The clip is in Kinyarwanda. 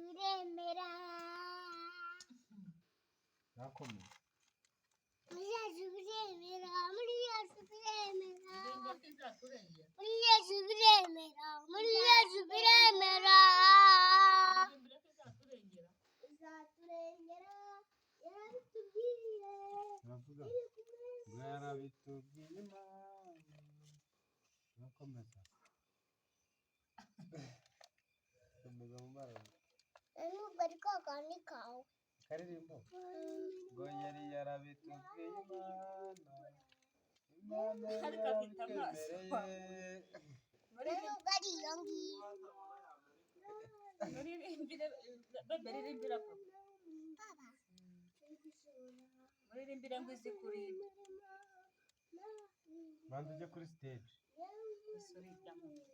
uremera nakomeye muri Yesu uremera muri Yesu uremera muri Yesu uremera izaturengera yarabitubwiye navuga ngo yarabitubwiye Imana nakomeza komeza mu mbaraga nubwo ari ka kandi kawe karirimbo ngo yari yarabitubwiye Imana yarabitwemereye nubwo ari iyo ngiyo baririmbira muririmbire ngo izi kurinde banza ujye kuri stage isuri ry'amuntu